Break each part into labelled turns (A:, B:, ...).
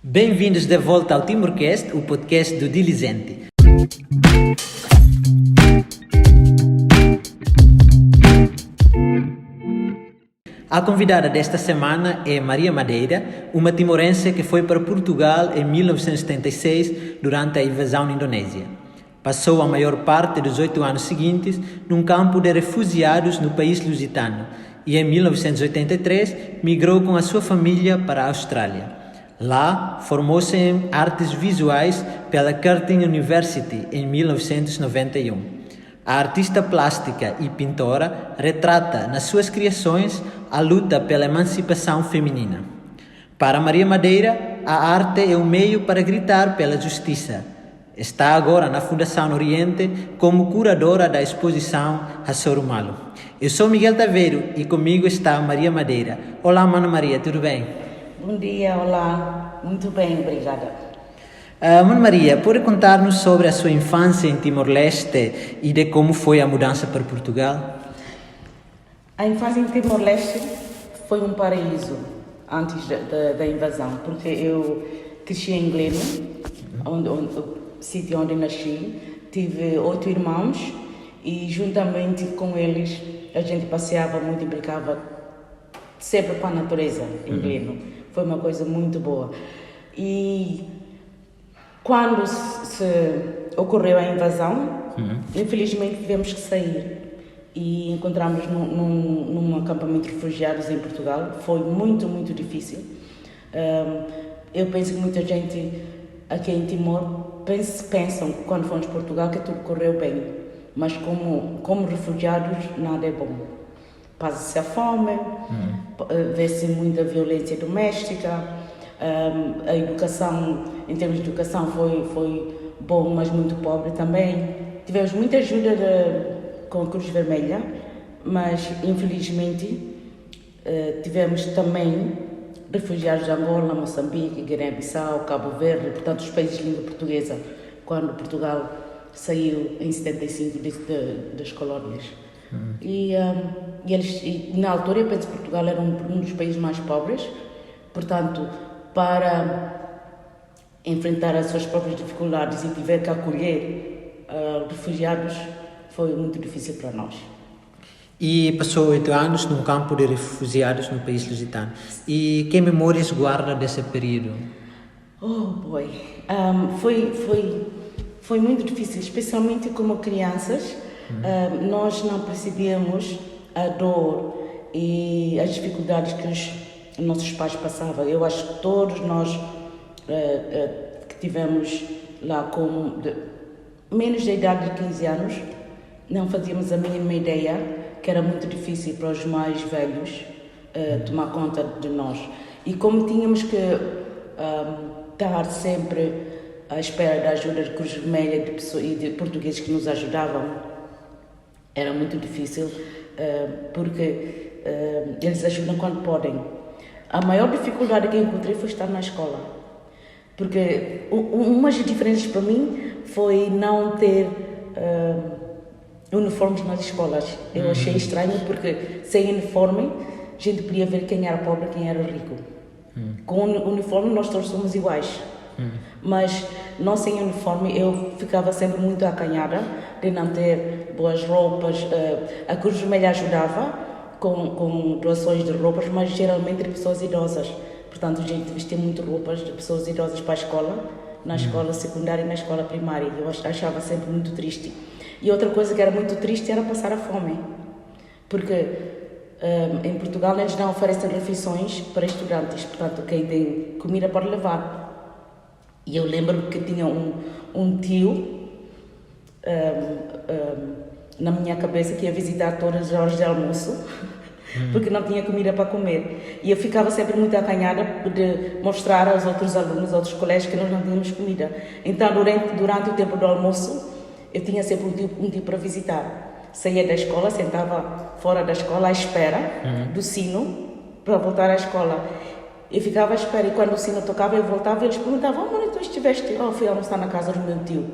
A: Bem-vindos de volta ao Timorcast, o podcast do Diligente. A convidada desta semana é Maria Madeira, uma timorense que foi para Portugal em 1976 durante a invasão na Indonésia. Passou a maior parte dos 8 anos seguintes num campo de refugiados no país lusitano e em 1983 migrou com a sua família para a Austrália. Lá, formou-se em artes visuais pela Curtin University em 1991. A artista plástica e pintora retrata nas suas criações a luta pela emancipação feminina. Para Maria Madeira, a arte é um meio para gritar pela justiça. Está agora na Fundação Oriente como curadora da exposição Hassorumalo. Eu sou Miguel Taveiro e comigo está Maria Madeira. Olá, Mana Maria, tudo bem?
B: Bom dia, olá. Muito bem, obrigada.
A: Mana Maria, pode contar-nos sobre a sua infância em Timor-Leste e de como foi a mudança para Portugal?
B: A infância em Timor-Leste foi um paraíso antes da invasão, porque eu cresci em Gleno, o sítio onde nasci. Tive 8 irmãos e juntamente com eles a gente passeava muito e brincava sempre com a natureza em Gleno. Foi uma coisa muito boa. E quando se ocorreu a invasão, infelizmente tivemos que sair e encontramos num acampamento de refugiados em Portugal. Foi muito, muito difícil. Eu penso que muita gente aqui em Timor pensam quando fomos a Portugal que tudo correu bem, mas como refugiados nada é bom. Passa-se a fome, vê-se muita violência doméstica, a educação, em termos de educação, foi bom, mas muito pobre também. Tivemos muita ajuda com a Cruz Vermelha, mas infelizmente tivemos também refugiados de Angola, Moçambique, Guiné-Bissau, Cabo Verde, portanto os países de língua portuguesa, quando Portugal saiu em 75 das colónias. E na altura eu penso que Portugal era um dos países mais pobres, portanto, para enfrentar as suas próprias dificuldades e tiver que acolher refugiados, foi muito difícil para nós.
A: E passou 8 anos num campo de refugiados no país lusitano. E que memórias guarda desse período?
B: Oh, boy! Foi muito difícil, especialmente como crianças. Nós não percebíamos a dor e as dificuldades que os nossos pais passavam. Eu acho que todos nós que tivemos lá com menos da idade de 15 anos, não fazíamos a mínima ideia que era muito difícil para os mais velhos tomar conta de nós. E como tínhamos que estar sempre à espera da ajuda de Cruz Vermelha e de portugueses que nos ajudavam, era muito difícil, porque eles ajudam quando podem. A maior dificuldade que eu encontrei foi estar na escola, porque uma das diferenças para mim foi não ter uniformes nas escolas. Eu achei estranho, porque sem uniforme a gente podia ver quem era pobre e quem era rico. Com uniforme nós todos somos iguais. Mas não sem uniforme eu ficava sempre muito acanhada de não ter boas roupas. A Cruz Vermelha ajudava com doações de roupas, mas geralmente de pessoas idosas. Portanto, a gente vestia muito roupas de pessoas idosas para a escola, na escola secundária e na escola primária. Eu achava sempre muito triste. E outra coisa que era muito triste era passar a fome, porque em Portugal eles não oferecem refeições para estudantes, portanto quem tem comida pode levar. E eu lembro que tinha um tio na minha cabeça que ia visitar todas as horas de almoço, porque não tinha comida para comer. E eu ficava sempre muito acanhada de mostrar aos outros alunos, aos outros colégios, que nós não tínhamos comida. Então, durante o tempo do almoço, eu tinha sempre um tio para visitar. Saía da escola, sentava fora da escola à espera do sino para voltar à escola. Eu ficava à espera e quando o sino tocava eu voltava e eles perguntavam: onde tu estiveste? Fui almoçar na casa do meu tio.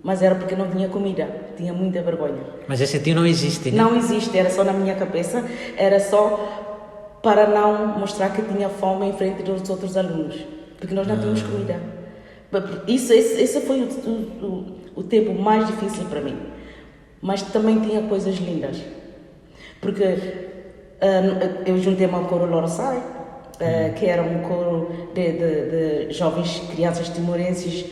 B: Mas era porque não tinha comida, tinha muita vergonha.
A: Mas esse tio não existe, né?
B: Não existe, era só na minha cabeça, era só para não mostrar que tinha fome em frente dos outros alunos. porque nós não tínhamos comida. Esse foi o tempo mais difícil para mim. Mas também tinha coisas lindas. Porque eu juntei-me ao coro Loroçai, que era um coro de jovens crianças timorenses.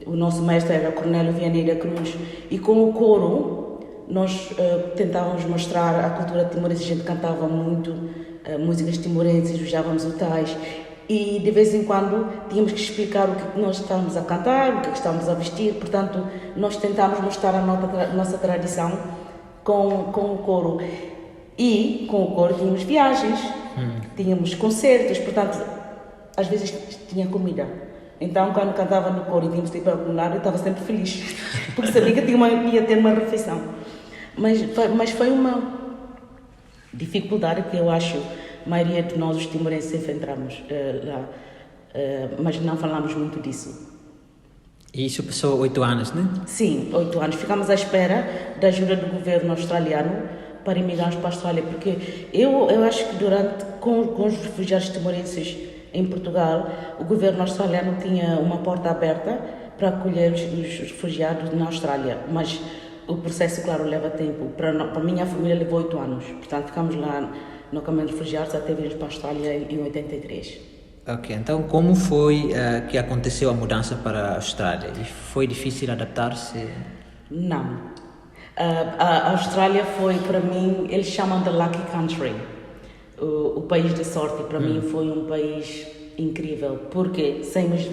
B: O nosso mestre era Cornélio Vianeira Cruz. E com o coro, nós tentávamos mostrar a cultura timorense. A gente cantava muito músicas timorenses, usávamos o tais. E de vez em quando tínhamos que explicar o que nós estávamos a cantar, o que estávamos a vestir. Portanto, nós tentámos mostrar a nossa tradição com o coro. E com o coro tínhamos viagens, tínhamos concertos, portanto, às vezes tinha comida. Então, quando cantava no coro e tínhamos de ir para o culinário, eu estava sempre feliz, porque sabia que ia ter uma refeição. Mas foi uma dificuldade que eu acho a maioria de nós, os timorenses, enfrentamos lá, mas não falamos muito disso.
A: E isso passou 8 anos, né?
B: Sim, 8 anos. Ficamos à espera da ajuda do governo australiano para emigrarmos para a Austrália, porque eu acho que com os refugiados timorenses em Portugal, o governo australiano tinha uma porta aberta para acolher os refugiados na Austrália, mas o processo, claro, leva tempo. Para a minha família levou 8 anos, portanto ficamos lá no caminho de refugiados até virmos para a Austrália em 83.
A: Ok, então como foi que aconteceu a mudança para a Austrália? E foi difícil adaptar-se?
B: Não. A Austrália foi, para mim, eles chamam de Lucky Country, o país de sorte. Para mim foi um país incrível, porque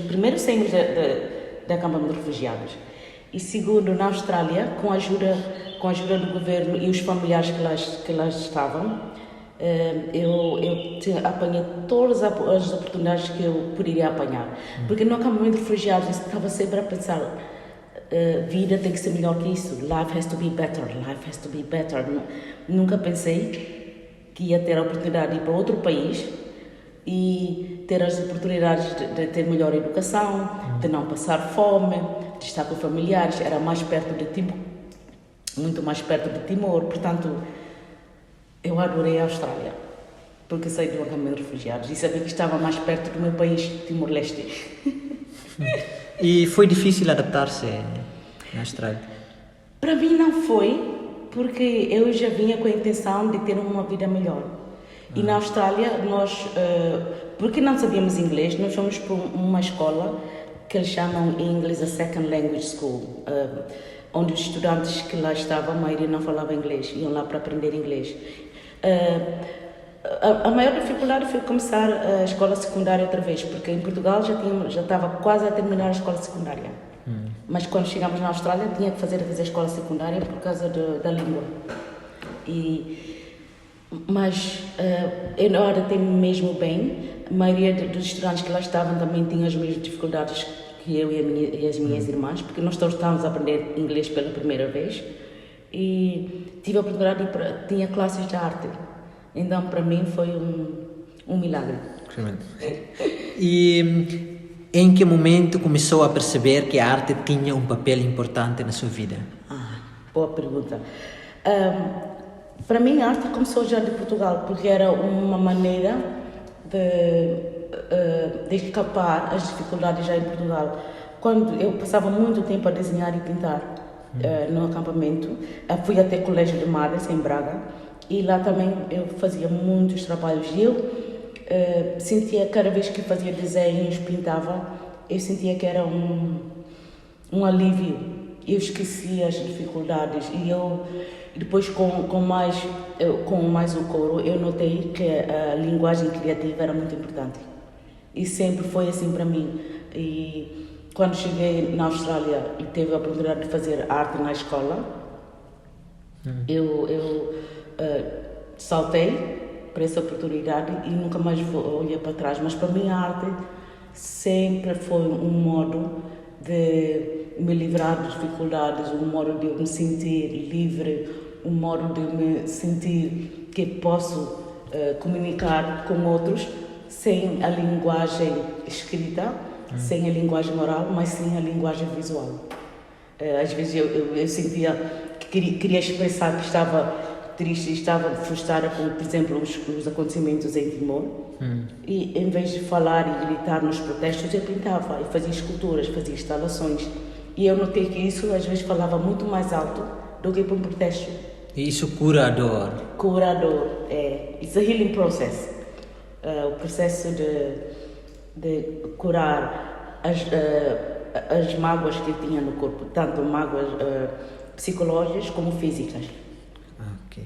B: primeiro saímos de acampamento de refugiados e segundo, na Austrália, com a ajuda do governo e os familiares que lá estavam, eu apanhei todas as oportunidades que eu poderia apanhar, porque no acampamento de refugiados eu estava sempre a pensar, vida tem que ser melhor que isso, life has to be better. Nunca pensei que ia ter a oportunidade de ir para outro país e ter as oportunidades de ter melhor educação, de não passar fome, de estar com familiares. Era mais perto de Timor, muito mais perto de Timor. Portanto, eu adorei a Austrália, porque saí do acampamento de refugiados e sabia que estava mais perto do meu país, Timor-Leste.
A: E foi difícil adaptar-se na Austrália?
B: Para mim não foi, porque eu já vinha com a intenção de ter uma vida melhor. E na Austrália, nós, porque não sabíamos inglês, nós fomos para uma escola que eles chamam em inglês a Second Language School, onde os estudantes que lá estavam, a maioria não falava inglês, iam lá para aprender inglês. A maior dificuldade foi começar a escola secundária outra vez, porque em Portugal já estava quase a terminar a escola secundária. Mas quando chegámos na Austrália tinha que fazer a escola secundária por causa da língua. Mas eu adaptei-me mesmo bem. A maioria dos estudantes que lá estavam também tinham as mesmas dificuldades que eu e as minhas irmãs, porque nós todos estávamos a aprender inglês pela primeira vez. E tive a oportunidade de tinha classes de arte. Então, para mim, foi um milagre.
A: E em que momento começou a perceber que a arte tinha um papel importante na sua vida?
B: Boa pergunta. Para mim, a arte começou já de Portugal, porque era uma maneira de escapar às dificuldades já em Portugal. Quando eu passava muito tempo a desenhar e pintar no acampamento, fui até o Colégio de Madres, em Braga, e lá também eu fazia muitos trabalhos. E eu sentia, cada vez que fazia desenhos, pintava, eu sentia que era um alívio. Eu esquecia as dificuldades e depois com mais o coro eu notei que a linguagem criativa era muito importante e sempre foi assim para mim. E quando cheguei na Austrália e teve a oportunidade de fazer arte na escola, eu saltei para essa oportunidade e nunca mais olhei para trás. Mas para mim a arte sempre foi um modo de me livrar das dificuldades, um modo de eu me sentir livre, um modo de eu me sentir que posso comunicar com outros sem a linguagem escrita, sem a linguagem oral, mas sem a linguagem visual. Às vezes eu sentia que queria expressar que estava triste, estava frustrada com, por exemplo, os acontecimentos em Timor. E em vez de falar e gritar nos protestos, eu pintava e fazia esculturas, fazia instalações. E eu notei que isso às vezes falava muito mais alto do que para um protesto.
A: E isso cura a dor.
B: Cura a dor, it's a healing process. O processo de curar as mágoas que eu tinha no corpo, tanto mágoas psicológicas como físicas.
A: Ok.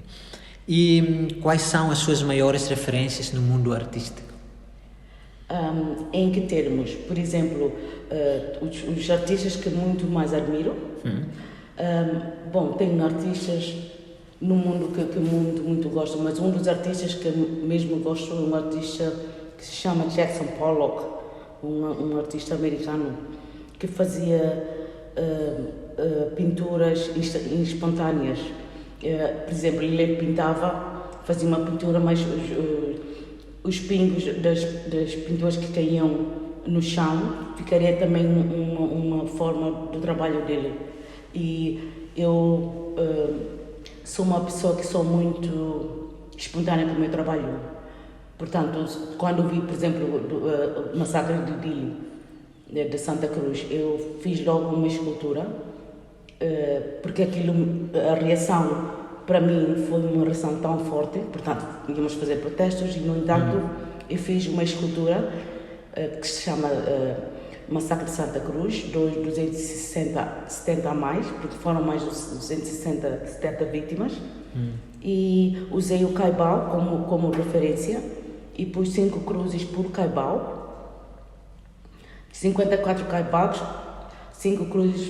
A: E quais são as suas maiores referências no mundo artístico?
B: Em que termos? Por exemplo, os artistas que muito mais admiro. Bom, tenho artistas no mundo que muito gosto, mas um dos artistas que mesmo gosto é um artista que se chama Jackson Pollock, um artista americano que fazia pinturas espontâneas. Por exemplo, ele pintava, fazia uma pintura, mas os pingos das pinturas que caíam no chão ficaria também uma forma do trabalho dele. E eu sou uma pessoa que sou muito espontânea com o meu trabalho. Portanto, quando vi, por exemplo, o massacre de Dili, de Santa Cruz, eu fiz logo uma escultura, porque a reação para mim foi uma reação tão forte, portanto, íamos fazer protestos e, no entanto, eu fiz uma escultura que se chama Massacre de Santa Cruz, 270 a mais, porque foram mais de 270 vítimas, e usei o caibau como referência e pus 5 cruzes por caibau, 54 caibaus, 5 cruzes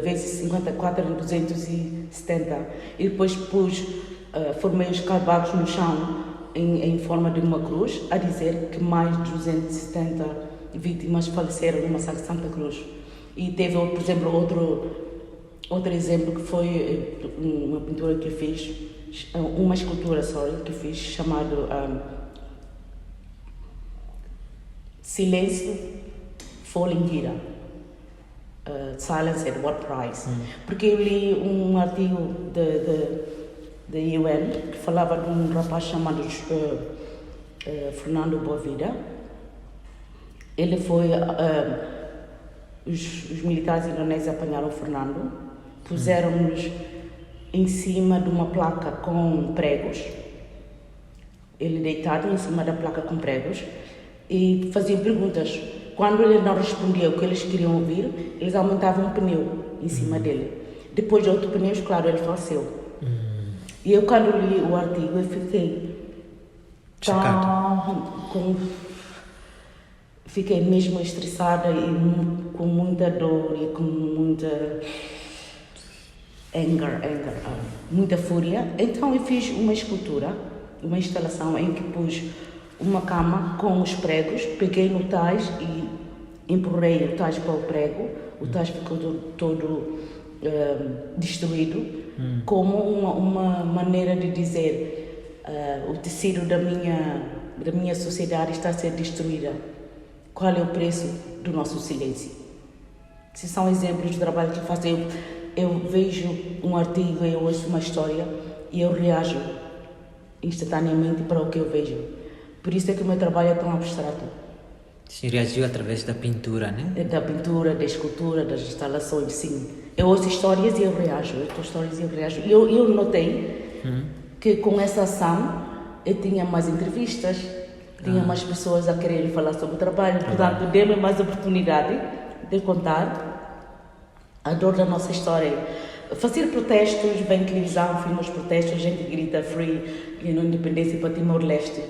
B: vezes 54 em 270, e depois formei os caibaus no chão em forma de uma cruz, a dizer que mais de 270 vítimas faleceram no massacre de Santa Cruz. E teve, por exemplo, outro exemplo que foi uma pintura que eu fiz, uma escultura, que eu fiz, chamado Silêncio Falling Gira. Silence at what price? Porque eu li um artigo da UN que falava de um rapaz chamado Fernando Boavida. Ele foi... os militares indonésios apanharam o Fernando, puseram-nos em cima de uma placa com pregos, ele deitado em cima da placa com pregos, e faziam perguntas. Quando ele não respondia o que eles queriam ouvir, eles aumentavam um pneu em cima dele. Depois de 8 pneus, claro, ele faleceu. E eu, quando li o artigo, eu fiquei fiquei mesmo estressada e com muita dor e com muita muita fúria. Então eu fiz uma escultura, uma instalação em que pus uma cama com os pregos, peguei no tais e empurrei o tais para o prego, o tais ficou todo destruído, como uma maneira de dizer o tecido da minha sociedade está a ser destruída. Qual é o preço do nosso silêncio? Esses são exemplos de trabalho que eu faço. Eu vejo um artigo, eu ouço uma história e eu reajo instantaneamente para o que eu vejo. Por isso é que o meu trabalho é tão abstrato.
A: Você reagiu através da pintura, né?
B: Da pintura, da escultura, das instalações, sim. Eu ouço histórias e eu reajo. Eu notei que com essa ação eu tinha mais entrevistas, tinha mais pessoas a quererem falar sobre o trabalho. Portanto, deu-me mais oportunidade de contar a dor da nossa história. Fazer protestos, vem televisão, filma os protestos, a gente grita free, independência para Timor-Leste.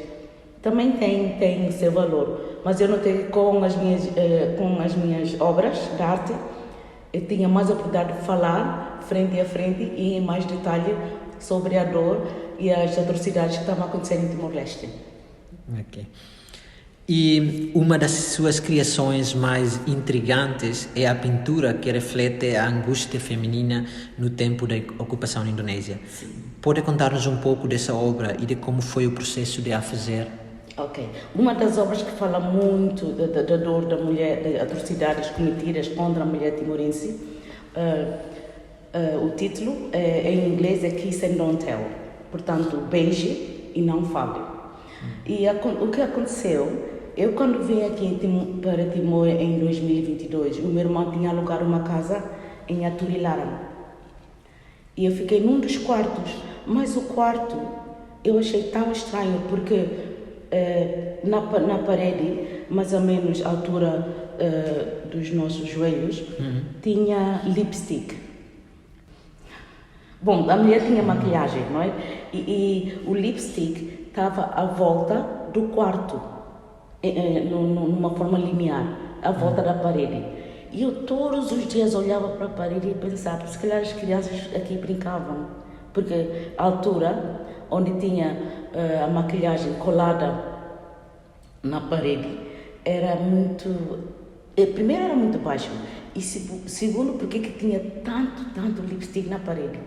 B: Também tem o seu valor, mas eu notei que com as minhas obras de arte, eu tinha mais oportunidade de falar frente a frente e em mais detalhe sobre a dor e as atrocidades que estavam acontecendo em Timor-Leste.
A: Ok. E uma das suas criações mais intrigantes é a pintura que reflete a angústia feminina no tempo da ocupação da Indonésia. Sim. Pode contar-nos um pouco dessa obra e de como foi o processo de a fazer?
B: Ok. Uma das obras que fala muito da dor da mulher, de atrocidades cometidas contra a mulher timorense, o título em inglês é Kiss and Don't Tell. Portanto, beije e não fale. E o que aconteceu, eu quando vim aqui para Timor em 2022, o meu irmão tinha alugado uma casa em Aturilara. E eu fiquei num dos quartos, mas o quarto eu achei tão estranho, porque na parede, mais ou menos à altura dos nossos joelhos, tinha lipstick. Bom, a mulher tinha maquilhagem, não é? E o lipstick estava à volta do quarto, numa forma linear, à volta da parede. E eu todos os dias olhava para a parede e pensava, se calhar as crianças aqui brincavam, porque a altura onde tinha a maquilhagem colada na parede era muito... Primeiro era muito baixo e segundo porque que tinha tanto lipstick na parede.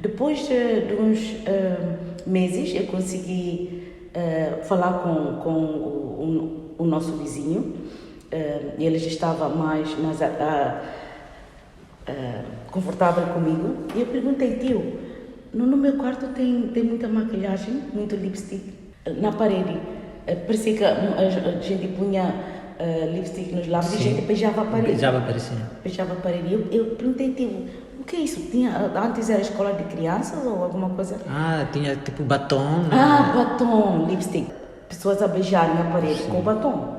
B: Depois de uns meses eu consegui falar com o nosso vizinho. Ele já estava mais confortável comigo e eu perguntei, tio, no meu quarto tem muita maquilhagem, muito lipstick na parede. Parecia que a gente punha lipstick nos lábios. Sim. E a gente beijava a parede. Beijava a parede. Eu perguntei, tio, o que é isso? Antes era escola de crianças ou alguma coisa?
A: Tinha tipo batom.
B: Batom, lipstick. Pessoas a beijarem a parede com batom.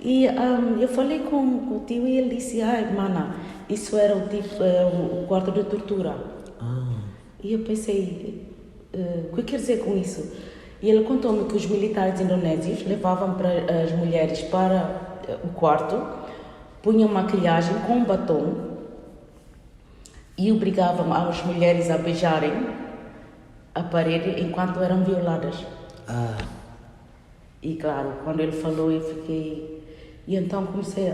B: E eu falei com o tio e ele disse, mana, isso era o quarto de tortura. E eu pensei, o que quer dizer com isso? E ele contou-me que os militares indonésios levavam as mulheres para o quarto, punham maquilhagem com batom e obrigavam as mulheres a beijarem a parede enquanto eram violadas. E claro, quando ele falou eu fiquei... E então comecei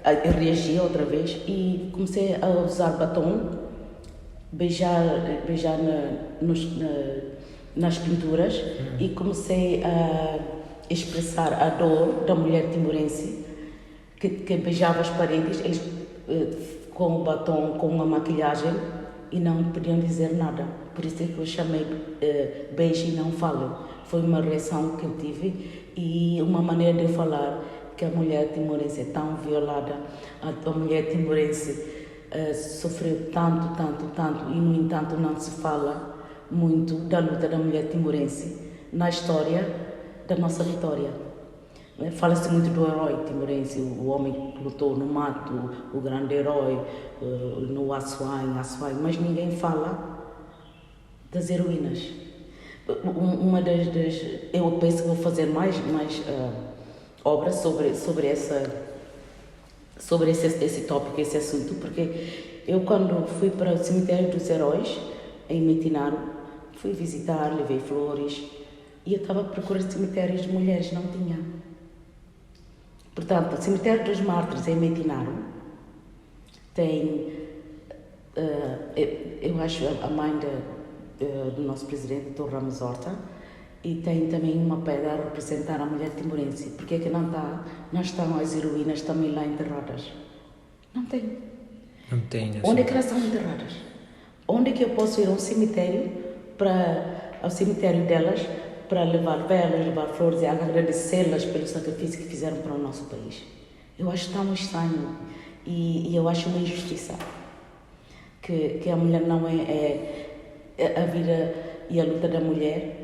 B: a reagir outra vez e comecei a usar batom, beijar nas pinturas e comecei a expressar a dor da mulher timorense que beijava as paredes, eles com o batom, com uma maquilhagem e não podiam dizer nada. Por isso é que eu chamei beijo e não falo. Foi uma reação que eu tive e uma maneira de eu falar que a mulher timorense é tão violada, a mulher timorense sofreu tanto e no entanto não se fala muito da luta da mulher timorense na história da nossa vitória. Fala-se muito do herói timorense, o homem que lutou no mato, o grande herói, no Assuai, mas ninguém fala das heroínas. Eu penso que vou fazer mais obras sobre esse tópico, esse assunto, porque eu quando fui para o cemitério dos heróis em Metinaro, fui visitar, levei flores e eu estava à procura de cemitérios de mulheres, não tinha. Portanto, o cemitério dos mártires em Metinaro tem, eu acho, a mãe do nosso presidente, Dr. Ramos Horta, e tem também uma pedra a representar a mulher timorense. Porque é que não estão as heroínas também lá enterradas? Não tem.
A: Não tem.
B: Onde é que elas estão enterradas? Onde é que eu posso ir ao cemitério delas para levar velas, levar flores e agradecê-las pelo sacrifício que fizeram para o nosso país? Eu acho tão estranho e eu acho uma injustiça que a mulher não é a vida e a luta da mulher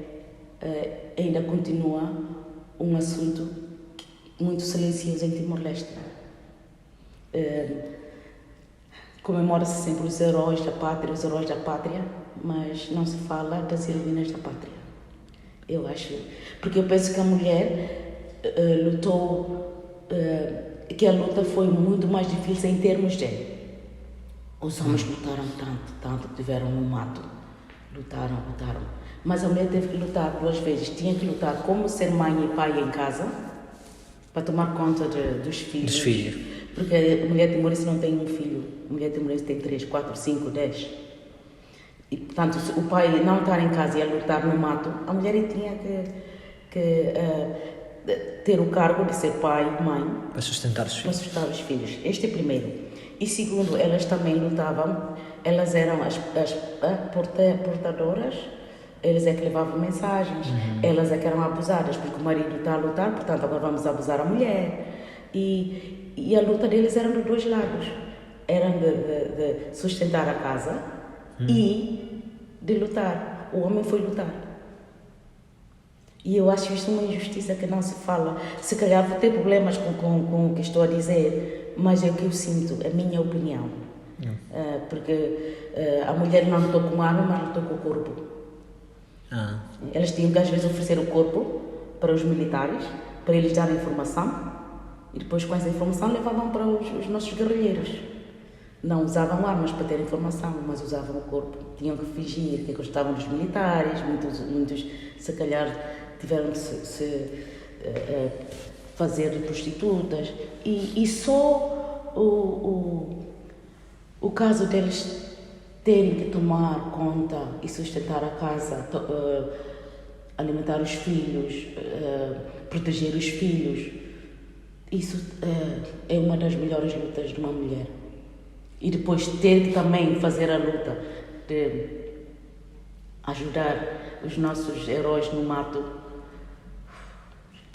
B: ainda continua um assunto muito silencioso em Timor-Leste. Comemora-se sempre os heróis da pátria, mas não se fala das heroínas da pátria. Eu acho, porque eu penso que a mulher lutou, que a luta foi muito mais difícil em termos de os homens lutaram tanto, tiveram no mato, lutaram. Mas a mulher teve que lutar 2 vezes. Tinha que lutar como ser mãe e pai em casa, para tomar conta dos filhos. Porque a mulher timorense não tem um filho. A mulher timorense tem 3, 4, 5, 10. E, portanto, se o pai não estar em casa e a lutar no mato, a mulher tinha que ter o cargo de ser pai e mãe.
A: Para sustentar os
B: filhos. Este é primeiro. E segundo, elas também lutavam. Elas eram as portadoras Eles é que levavam mensagens, elas é que eram abusadas, porque o marido está a lutar, portanto agora vamos abusar a mulher. E a luta deles era dos dois lados. Era de sustentar a casa e de lutar. O homem foi lutar. E eu acho isto uma injustiça que não se fala. Se calhar vou ter problemas com o que estou a dizer, mas é o que eu sinto, a minha opinião. Porque a mulher não lutou com a arma, mas lutou com o corpo. Elas tinham que às vezes oferecer o corpo para os militares, para eles darem informação, e depois com essa informação levavam para os nossos guerrilheiros. Não usavam armas para ter informação, mas usavam o corpo. Tinham que fingir que gostavam dos militares, muitos se calhar tiveram que se fazer de prostitutas, e só o caso deles terem que tomar conta e sustentar a casa, alimentar os filhos, proteger os filhos, isso é uma das melhores lutas de uma mulher. E depois ter que também fazer a luta de ajudar os nossos heróis no mato,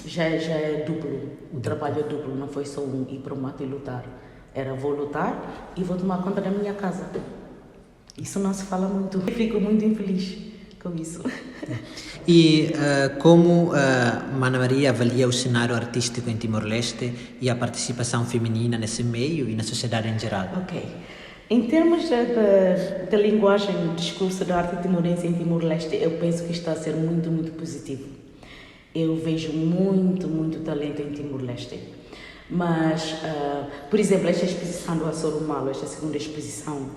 B: já é duplo. O trabalho é duplo, não foi só ir para o mato e lutar. Era vou lutar e vou tomar conta da minha casa. Isso não se fala muito. Eu fico muito infeliz com isso.
A: E como Mana Maria avalia o cenário artístico em Timor-Leste e a participação feminina nesse meio e na sociedade em geral?
B: Ok. Em termos da linguagem, do discurso da arte timorense em Timor-Leste, eu penso que está a ser muito, muito positivo. Eu vejo muito talento em Timor-Leste. Mas, por exemplo, esta exposição do Açor Malo, esta segunda exposição,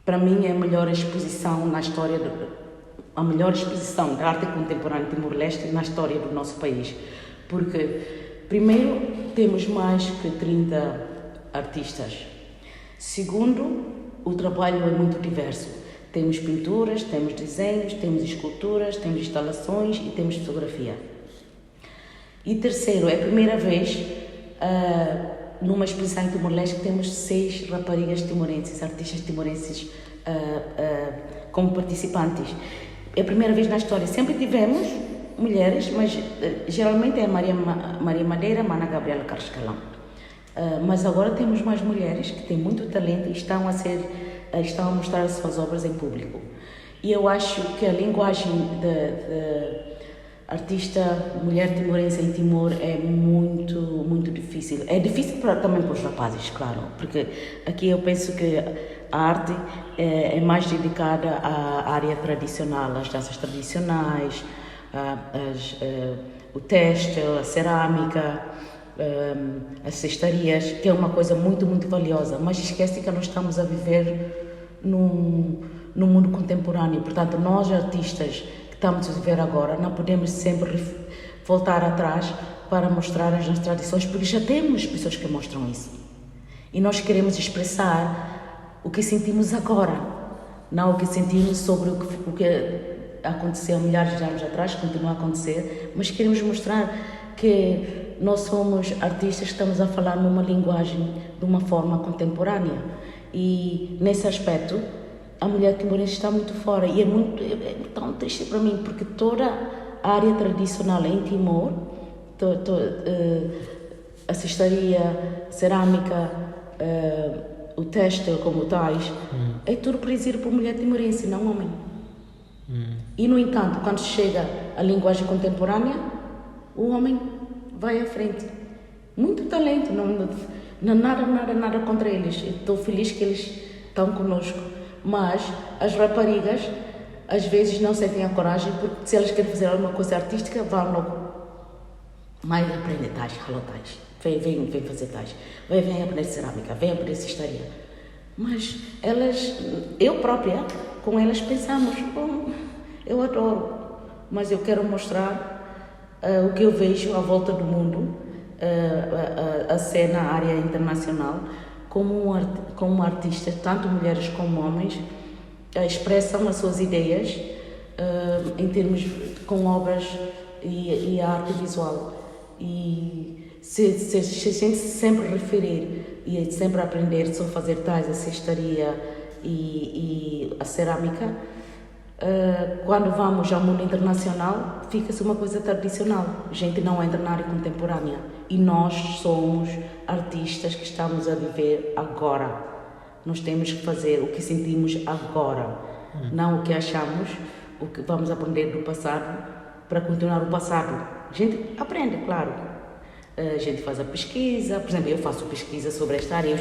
B: para mim é a melhor exposição na história, a melhor exposição da arte contemporânea de Timor-Leste na história do nosso país. Porque, primeiro, temos mais que 30 artistas. Segundo, o trabalho é muito diverso. Temos pinturas, temos desenhos, temos esculturas, temos instalações e temos fotografia. E terceiro, é a primeira vez numa exposição em Timor-Leste que temos 6 raparigas timorenses, artistas timorenses como participantes. É a primeira vez na história. Sempre tivemos mulheres, mas geralmente é a Maria Madeira, Mana Gabriela Carlos-Calão. Mas agora temos mais mulheres que têm muito talento e estão a mostrar as suas obras em público. E eu acho que a linguagem de artista mulher timorense em Timor é muito difícil. É difícil também para os rapazes, claro, porque aqui eu penso que a arte é mais dedicada à área tradicional, às danças tradicionais, o têxtil, a cerâmica, as cestarias, que é uma coisa muito valiosa, mas esquece que nós estamos a viver no mundo contemporâneo. Portanto, nós artistas que estamos a viver agora não podemos sempre voltar atrás para mostrar as nossas tradições, porque já temos pessoas que mostram isso. E nós queremos expressar o que sentimos agora, não o que sentimos sobre o que aconteceu há milhares de anos atrás, continua a acontecer, mas queremos mostrar que nós somos artistas que estamos a falar numa linguagem de uma forma contemporânea. E nesse aspecto, a mulher timorense está muito fora. E é tão triste para mim, porque toda a área tradicional em Timor, a cestaria, a cerâmica, o têxtil como tais, é tudo produzido por mulher timorense, não homem. E, no entanto, quando chega a linguagem contemporânea, o homem vai à frente. Muito talento, não nada contra eles. Estou feliz que eles estão conosco. Mas as raparigas, às vezes, não sentem a coragem, porque se elas querem fazer alguma coisa artística, vão logo. Mas aprender tais, tais. Vem fazer tais. Vem aprender cerâmica, vem aprender cestaria. Mas elas, eu própria, com elas pensamos, eu adoro, mas eu quero mostrar o que eu vejo à volta do mundo, a cena, a área internacional, como artistas, tanto mulheres como homens, expressam as suas ideias em termos com obras e a arte visual. E se a gente sempre referir e sempre aprender só fazer tais, a cestaria e a cerâmica, Quando vamos ao mundo internacional, fica-se uma coisa tradicional. A gente não entra na área contemporânea. E nós somos artistas que estamos a viver agora. Nós temos que fazer o que sentimos agora, não o que achamos, o que vamos aprender do passado para continuar o passado. A gente aprende, claro. A gente faz a pesquisa, por exemplo, eu faço pesquisa sobre esta área.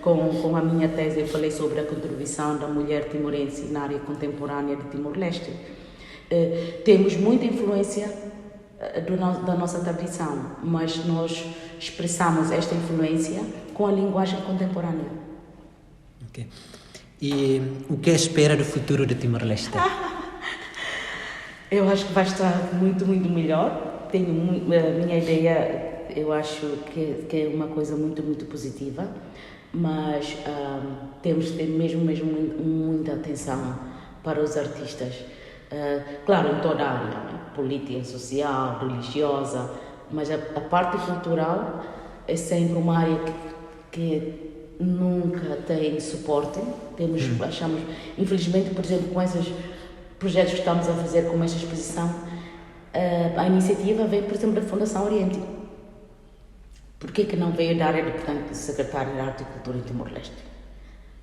B: Com a minha tese, eu falei sobre a contribuição da mulher timorense na área contemporânea de Timor-Leste. Temos muita influência da nossa tradição, mas nós expressamos esta influência com a linguagem contemporânea.
A: Okay. E o que espera do futuro de Timor-Leste?
B: Eu acho que vai estar muito, muito melhor. A minha ideia, eu acho que é uma coisa muito, muito positiva, mas temos de ter mesmo muita atenção para os artistas. Claro, em toda a área, né? Política, social, religiosa, mas a parte cultural é sempre uma área que nunca tem suporte. Achamos, infelizmente, por exemplo, com esses projetos que estamos a fazer, como esta exposição, a iniciativa veio, por exemplo, da Fundação Oriente. Por que não veio da área de secretária de Arte e Cultura em Timor-Leste?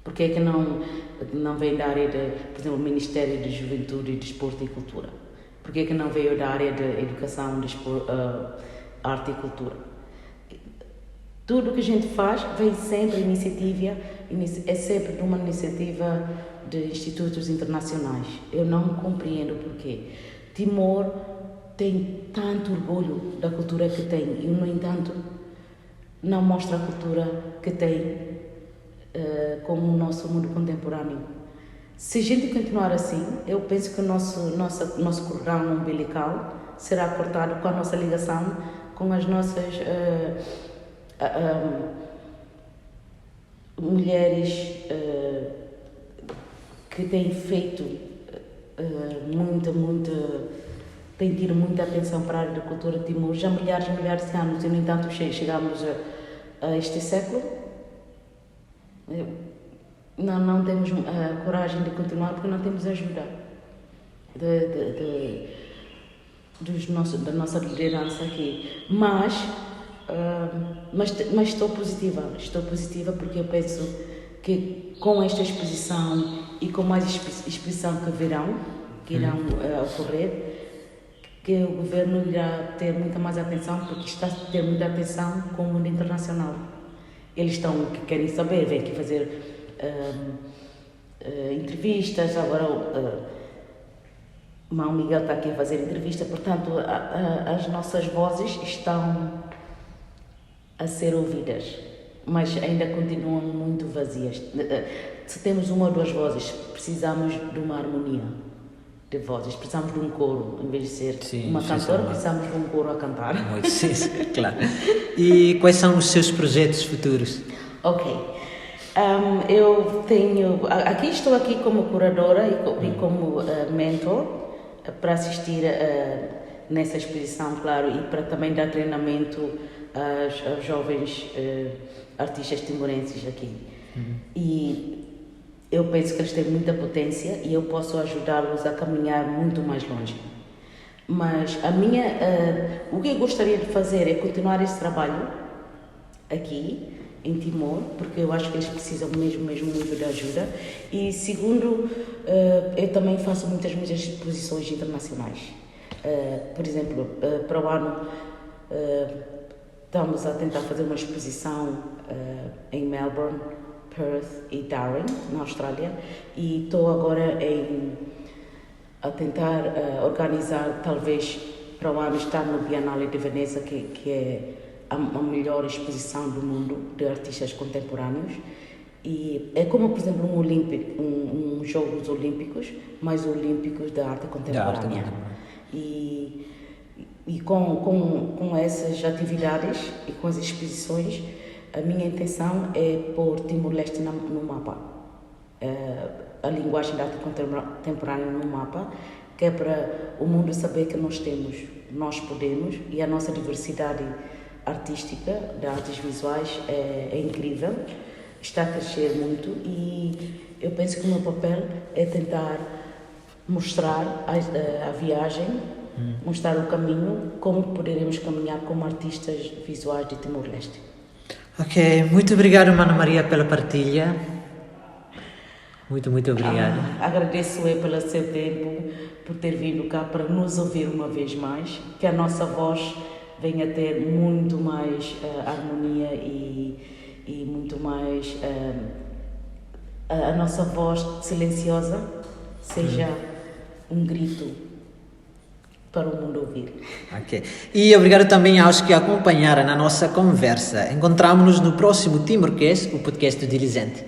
B: Por que não veio da área por exemplo, do Ministério de Juventude, Desporto e Cultura? Por que não veio da área de Educação, Arte e Cultura? Tudo o que a gente faz vem sempre é sempre de uma iniciativa de institutos internacionais. Eu não compreendo porquê. Timor tem tanto orgulho da cultura que tem e, no entanto, não mostra a cultura que tem como o nosso mundo contemporâneo. Se a gente continuar assim, eu penso que o nosso cordão umbilical será cortado com a nossa ligação com as nossas mulheres que têm feito têm tido muita atenção para a área da cultura de Timor já há milhares de anos, e no entanto chegamos a este século. Não temos coragem de continuar porque não temos ajuda da nossa liderança aqui. Mas estou positiva porque eu penso que com esta exposição e com mais exposição que irão ocorrer, que o governo irá ter muita mais atenção, porque está a ter muita atenção com o mundo internacional. Eles querem saber, vêm aqui fazer entrevistas. Agora o Mão Miguel está aqui a fazer entrevista, portanto as nossas vozes estão a ser ouvidas, mas ainda continuam muito vazias. Se temos uma ou duas vozes, precisamos de uma harmonia de vozes, precisamos de um coro, em vez de ser uma cantora, precisamos de um coro a cantar.
A: Sim, claro. E quais são os seus projetos futuros?
B: Ok. Estou aqui como curadora e como mentor para assistir nessa exposição, claro, e para também dar treinamento aos jovens artistas timorenses aqui. E eu penso que eles têm muita potência e eu posso ajudá-los a caminhar muito mais longe. Mas o que eu gostaria de fazer é continuar esse trabalho aqui em Timor, porque eu acho que eles precisam mesmo muito de ajuda. E segundo, eu também faço muitas exposições internacionais. Por exemplo, para o ano estamos a tentar fazer uma exposição em Melbourne, Perth e Darwin, na Austrália, e estou agora a tentar organizar, talvez para o ano estar no Bienale de Veneza, que é a melhor exposição do mundo de artistas contemporâneos. E é como, por exemplo, um Jogos Olímpicos, mas Olímpicos da arte contemporânea. E com essas atividades e com as exposições, a minha intenção é pôr Timor-Leste no mapa. A linguagem da arte contemporânea no mapa, que é para o mundo saber que nós podemos, e a nossa diversidade artística, de artes visuais, é incrível, está a crescer muito, e eu penso que o meu papel é tentar mostrar a viagem, mostrar o caminho, como poderemos caminhar como artistas visuais de Timor-Leste.
A: Ok, muito obrigado, Mana Maria, pela partilha. Muito obrigado.
B: Agradeço pelo seu tempo, por ter vindo cá para nos ouvir uma vez mais, que a nossa voz venha ter muito mais harmonia e muito mais a nossa voz silenciosa seja um grito para o mundo ouvir.
A: Ok. E obrigado também aos que acompanharam na nossa conversa. Encontramos-nos no próximo Timorcast, o podcast do Diligente.